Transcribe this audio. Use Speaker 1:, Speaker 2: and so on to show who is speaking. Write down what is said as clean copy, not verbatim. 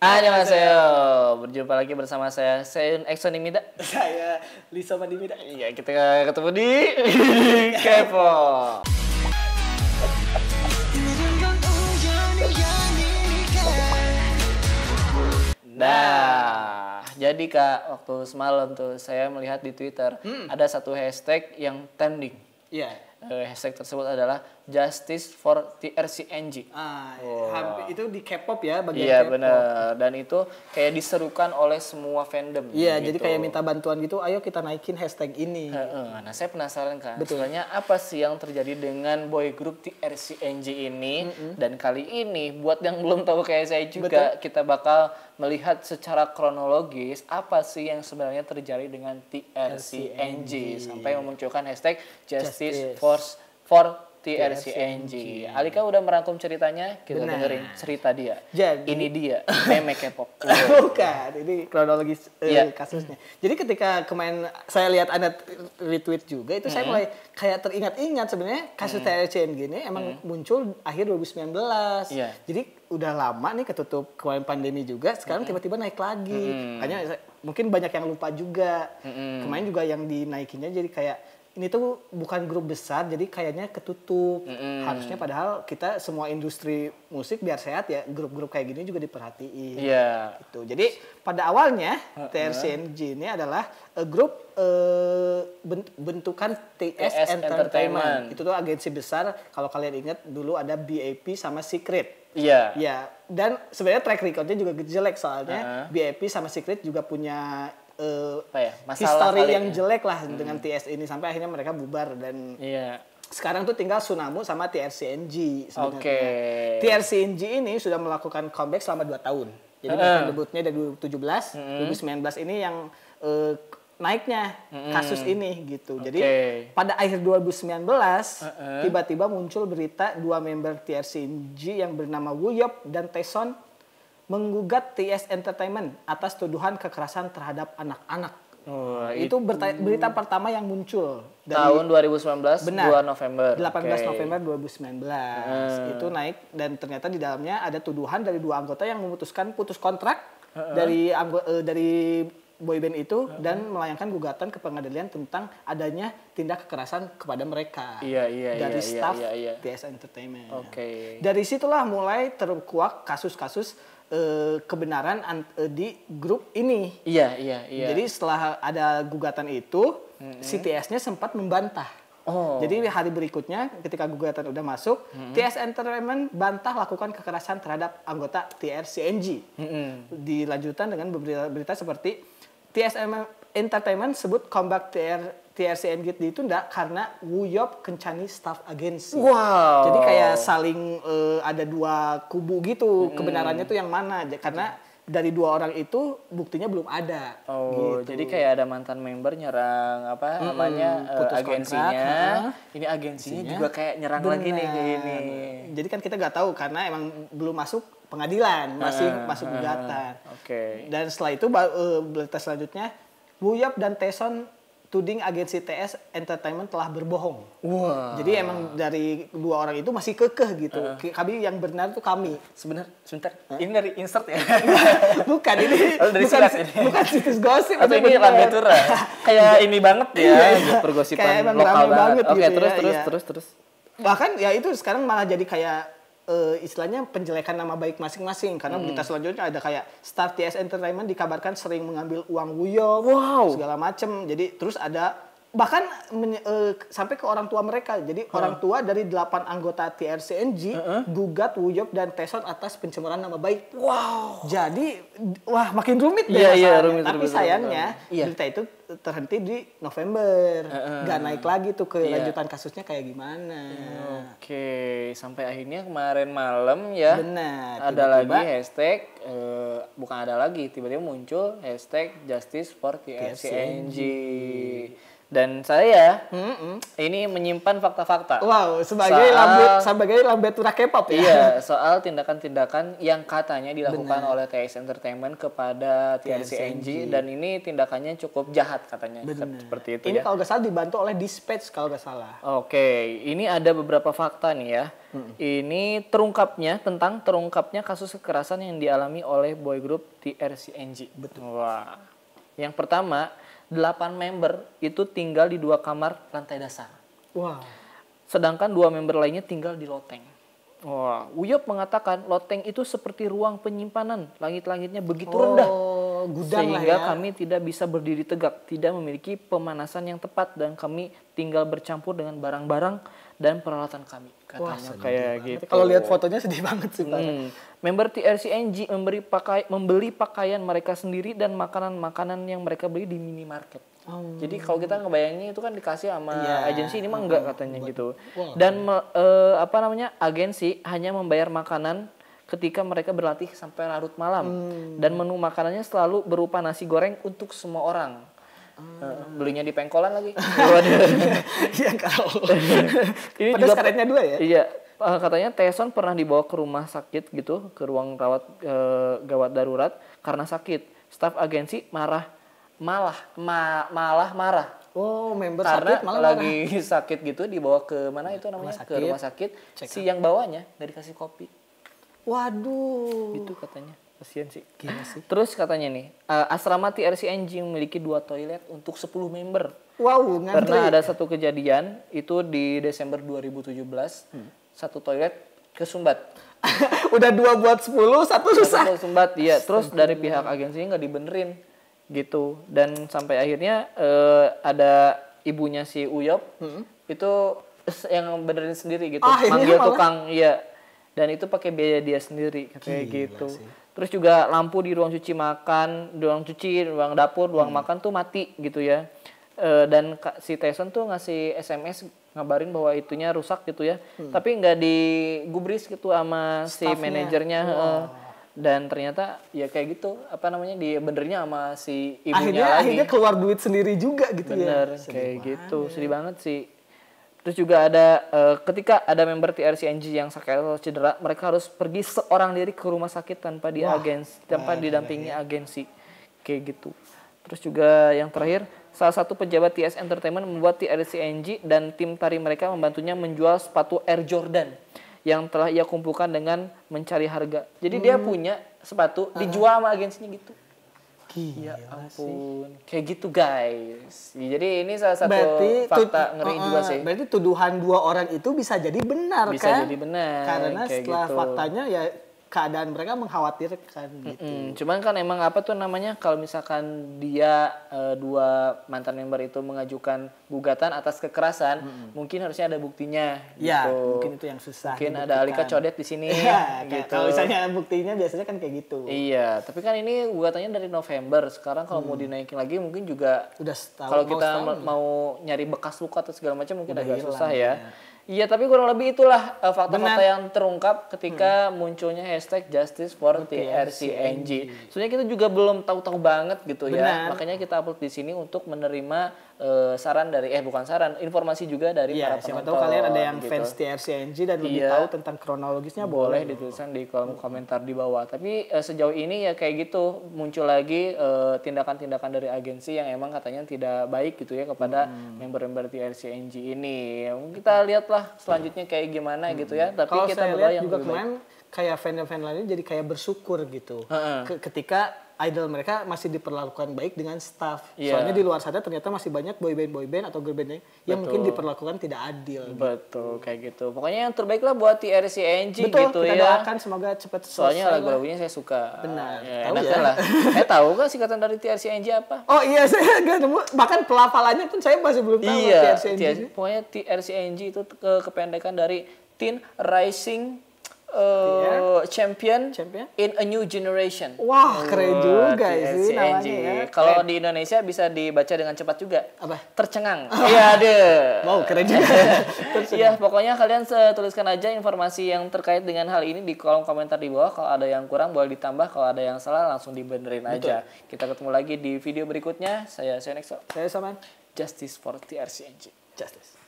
Speaker 1: Annyeonghaseyo. Berjumpa lagi bersama saya Seun Exonimida.
Speaker 2: Saya Lisa Madimida.
Speaker 1: Iya, kita ketemu di Kepo. Nah, jadi Kak, waktu semalam tuh saya melihat di Twitter ada satu hashtag yang trending.
Speaker 2: Iya.
Speaker 1: Hashtag tersebut adalah Justice for TRCNG.
Speaker 2: Hampir itu di K-pop ya, bagian
Speaker 1: Iya
Speaker 2: K-pop.
Speaker 1: benar, dan itu kayak diserukan oleh semua fandom.
Speaker 2: Iya,
Speaker 1: gitu.
Speaker 2: jadi kayak minta bantuan gitu, ayo kita naikin hashtag ini.
Speaker 1: Nah, saya penasaran kan,
Speaker 2: Betul.
Speaker 1: sebenarnya apa sih yang terjadi dengan boy group TRCNG ini? Dan kali ini, buat yang belum tahu kayak saya juga, kita bakal melihat secara kronologis apa sih yang sebenarnya terjadi dengan TRCNG sampai memunculkan hashtag Justice for TRCNG. Alika udah merangkum ceritanya, kita dengerin cerita dia.
Speaker 2: Jadi,
Speaker 1: ini dia, meme K-pop.
Speaker 2: Bukan, ini kronologis kasusnya. Jadi ketika kemarin saya lihat Anda retweet juga, itu saya mulai kayak teringat-ingat sebenarnya kasus TRCNG ini emang muncul akhir 2019.
Speaker 1: Iya.
Speaker 2: Jadi udah lama nih ketutup kemarin pandemi juga, sekarang tiba-tiba naik lagi. Makanya mungkin banyak yang lupa juga. Kemarin juga yang dinaikinnya jadi kayak ini tuh bukan grup besar, jadi kayaknya ketutup. Harusnya padahal kita semua industri musik biar sehat ya, grup-grup kayak gini juga diperhatiin.
Speaker 1: Iya.
Speaker 2: Gitu. Jadi pada awalnya TRCNG ini adalah grup bentukan TS Entertainment. Itu tuh agensi besar. Kalau kalian ingat dulu ada BAP sama Secret.
Speaker 1: Iya.
Speaker 2: Ya, dan sebenarnya track recordnya juga jelek soalnya BAP sama Secret juga punya
Speaker 1: masalah
Speaker 2: history yang jelek lah dengan TS ini sampai akhirnya mereka bubar dan sekarang tuh tinggal Sunamu sama TRCNG sebenarnya. TRCNG ini sudah melakukan comeback selama 2 tahun. Jadi mereka debutnya dari 2017, 2019 ini yang naiknya kasus ini gitu. Jadi pada akhir 2019 tiba-tiba muncul berita 2 member TRCNG yang bernama Wooyeop dan Taeson menggugat TS Entertainment atas tuduhan kekerasan terhadap anak-anak. Itu berita pertama yang muncul dari
Speaker 1: tahun 2019, 2 November.
Speaker 2: 18 November 2019. Itu naik dan ternyata di dalamnya ada tuduhan dari 2 anggota yang memutuskan putus kontrak dari boyband itu dan melayangkan gugatan ke pengadilan tentang adanya tindak kekerasan kepada mereka dari staff TS Entertainment. Dari situlah mulai terkuak kasus-kasus kebenaran di grup ini. Iya. Jadi setelah ada gugatan itu, si TS-nya sempat membantah. Jadi hari berikutnya ketika gugatan udah masuk, TS Entertainment bantah lakukan kekerasan terhadap anggota TRCNG. Dilanjutkan dengan berita seperti TS Entertainment sebut comeback TRCNG ditunda karena Wooyeop kencani staff agensi. Jadi kayak saling ada 2 kubu gitu. Kebenarannya tuh yang mana? Karena dari 2 orang itu buktinya belum ada. Gitu.
Speaker 1: Jadi kayak ada mantan member nyerang agensinya. Ini agensinya juga kayak nyerang lagi nih kayak ini.
Speaker 2: Jadi kan kita nggak tahu karena emang belum masuk pengadilan, masuk gugatan. Dan setelah itu berita selanjutnya Wooyeop dan Taeson tuding agensi TS Entertainment telah berbohong. Jadi emang dari 2 orang itu masih kekeh gitu. Kami yang benar itu kami.
Speaker 1: Sebentar. Ini dari insert ya?
Speaker 2: Bukan, ini bukan situs gosip.
Speaker 1: Atau ini Lambe Tura? Kayak ini banget ya, pergosipan lokal banget. Terus.
Speaker 2: Bahkan ya itu sekarang malah jadi kayak istilahnya penjelekan nama baik masing-masing karena berita selanjutnya ada kayak Star TS Entertainment dikabarkan sering mengambil uang Wooyeop segala macem. Jadi terus ada bahkan sampai ke orang tua mereka. Jadi orang tua dari 8 anggota TRCNG gugat Wooyeop dan Taeson atas pencemaran nama baik. Jadi makin rumit deh masalahnya. Tapi sayangnya berita itu terhenti di November. Gak naik lagi tuh ke lanjutan kasusnya kayak gimana.
Speaker 1: Sampai akhirnya kemarin malam ya.
Speaker 2: Benar.
Speaker 1: Ada lagi hashtag tiba-tiba muncul hashtag Justice for TRCNG. Dan saya ini menyimpan fakta-fakta.
Speaker 2: Wow, sebagai lambetura K-pop ya.
Speaker 1: Iya, soal tindakan-tindakan yang katanya dilakukan oleh TS Entertainment kepada TRCNG dan ini tindakannya cukup jahat katanya. Seperti itu
Speaker 2: ini
Speaker 1: ya.
Speaker 2: kalau nggak salah dibantu oleh Dispatch kalau nggak salah.
Speaker 1: Oke, ini ada beberapa fakta nih ya. Ini terungkapnya kasus kekerasan yang dialami oleh boy group TRCNG.
Speaker 2: Betul.
Speaker 1: Wah. Yang pertama, 8 member itu tinggal di 2 kamar lantai dasar.
Speaker 2: Wah.
Speaker 1: Sedangkan 2 member lainnya tinggal di loteng. Wah, Uyop mengatakan loteng itu seperti ruang penyimpanan. Langit-langitnya begitu rendah.
Speaker 2: Gudang
Speaker 1: sehingga
Speaker 2: lah ya.
Speaker 1: kami tidak bisa berdiri tegak, tidak memiliki pemanasan yang tepat dan kami tinggal bercampur dengan barang-barang dan peralatan kami. Katanya kayak gitu.
Speaker 2: Kalau lihat fotonya sedih banget sih, Pak.
Speaker 1: Member TRCNG membeli pakaian mereka sendiri dan makanan-makanan yang mereka beli di minimarket. Jadi kalau kita ngebayanginnya itu kan dikasih sama agensi, ini mah enggak katanya gitu. Dan agensi hanya membayar makanan ketika mereka berlatih sampai larut malam. Dan menu makanannya selalu berupa nasi goreng untuk semua orang. Belinya di pengkolan lagi.
Speaker 2: Iya kalau.
Speaker 1: Ini
Speaker 2: Pedas
Speaker 1: juga
Speaker 2: karetnya 2 ya?
Speaker 1: Iya. Katanya Taeson pernah dibawa ke rumah sakit gitu, ke ruang rawat gawat darurat karena sakit. Staf agensi malah marah.
Speaker 2: Oh, member
Speaker 1: Karena
Speaker 2: sakit malah
Speaker 1: lagi sakit gitu dibawa ke mana itu namanya? Ke rumah sakit. Si yang bawanya nggak dikasih kopi.
Speaker 2: Waduh.
Speaker 1: Itu katanya. Kasian sih.
Speaker 2: Gila sih.
Speaker 1: Terus katanya nih, asrama TRCNG memiliki 2 toilet untuk 10 member.
Speaker 2: Wow, ngantri.
Speaker 1: Karena ada satu kejadian itu di Desember 2017, satu toilet kesumbat.
Speaker 2: Udah 2 buat 10, satu susah.
Speaker 1: Satu kesumbat, iya. Terus dari pihak agensinya nggak dibenerin gitu. Dan sampai akhirnya ada ibunya si Uyop itu yang benerin sendiri gitu, manggil tukang, iya. Dan itu pakai biaya dia sendiri kayak gitu. Sih. Terus juga lampu di ruang cuci makan, ruang cuci, ruang dapur, ruang makan tuh mati gitu ya. Dan si Taeson tuh ngasih SMS ngabarin bahwa itunya rusak gitu ya. Tapi nggak digubris gitu sama si manajernya. Dan ternyata ya kayak gitu, dia benernya sama si ibunya lagi.
Speaker 2: Akhirnya keluar duit sendiri juga gitu.
Speaker 1: Bener, ya. Kayak gitu. Sedih banget sih. Terus juga ada ketika ada member TRCNG yang sakit atau cedera, mereka harus pergi seorang diri ke rumah sakit tanpa didampingi agensi. Kayak gitu. Terus juga yang terakhir, salah satu pejabat TS Entertainment membuat TRCNG dan tim tari mereka membantunya menjual sepatu Air Jordan yang telah ia kumpulkan dengan mencari harga. Jadi dia punya sepatu dijual sama agensinya gitu.
Speaker 2: Gila,
Speaker 1: ya ampun, kayak gitu guys. Jadi ini salah satu fakta ngeri juga sih.
Speaker 2: Berarti tuduhan 2 orang itu bisa jadi benar kan?
Speaker 1: Bisa jadi benar.
Speaker 2: Karena
Speaker 1: kayak
Speaker 2: setelah
Speaker 1: gitu.
Speaker 2: Faktanya ya keadaan mereka mengkhawatirkan gitu.
Speaker 1: Cuman kan emang kalau misalkan dia 2 mantan member itu mengajukan gugatan atas kekerasan, mungkin harusnya ada buktinya
Speaker 2: Ya,
Speaker 1: gitu.
Speaker 2: mungkin itu yang susah.
Speaker 1: Mungkin ada Alika codet di sini gitu.
Speaker 2: Kalau misalnya buktinya biasanya kan kayak gitu.
Speaker 1: Iya, tapi kan ini gugatannya dari November. Sekarang kalau mau dinaikin lagi mungkin juga
Speaker 2: udah setahun.
Speaker 1: Kalau kita mau nyari bekas luka atau segala macam mungkin agak susah ya. Iya, tapi kurang lebih itulah fakta-fakta yang terungkap ketika munculnya hashtag Justice for TRCNG. Sebenarnya kita juga belum tahu-tahu banget gitu ya. Makanya kita upload di sini untuk menerima informasi juga dari para penonton.
Speaker 2: Siapa tahu kalian ada yang fans TRCNG dan lebih tahu tentang kronologisnya,
Speaker 1: boleh dituliskan di kolom komentar di bawah. Tapi sejauh ini ya kayak gitu, muncul lagi tindakan-tindakan dari agensi yang emang katanya tidak baik gitu ya kepada member-member TRCNG ini. Kita lihatlah selanjutnya kayak gimana gitu ya. Tapi
Speaker 2: kalau
Speaker 1: kita
Speaker 2: saya lihat
Speaker 1: yang
Speaker 2: juga kemarin kayak fan lainnya jadi kayak bersyukur gitu. Ketika idol mereka masih diperlakukan baik dengan staff. Soalnya di luar sana ternyata masih banyak boyband atau girlband yang mungkin diperlakukan tidak adil.
Speaker 1: Betul, kayak gitu. Pokoknya yang terbaik lah buat TRCNG
Speaker 2: gitu
Speaker 1: kita
Speaker 2: ya. Doakan semoga cepat selesai.
Speaker 1: Soalnya lagu-lagunya saya suka.
Speaker 2: Benar.
Speaker 1: Tahu ya? Lah. Tahu kan singkatan dari TRCNG apa?
Speaker 2: Oh iya, saya nggak nemu. Bahkan pelafalannya pun saya masih belum tahu. TRCNG.
Speaker 1: Pokoknya TRCNG itu kependekan dari Teen Rising Champion in a New Generation.
Speaker 2: Wah, keren juga sih namanya ya.
Speaker 1: Kalau di Indonesia bisa dibaca dengan cepat juga.
Speaker 2: Apa?
Speaker 1: Tercengang. Iya, deh.
Speaker 2: Wow, keren juga.
Speaker 1: Iya, pokoknya kalian tuliskan aja informasi yang terkait dengan hal ini di kolom komentar di bawah. Kalau ada yang kurang boleh ditambah, kalau ada yang salah langsung dibenerin aja. Kita ketemu lagi di video berikutnya. Saya Senexo.
Speaker 2: Saya Saman.
Speaker 1: Justice for TRCNG.
Speaker 2: Justice.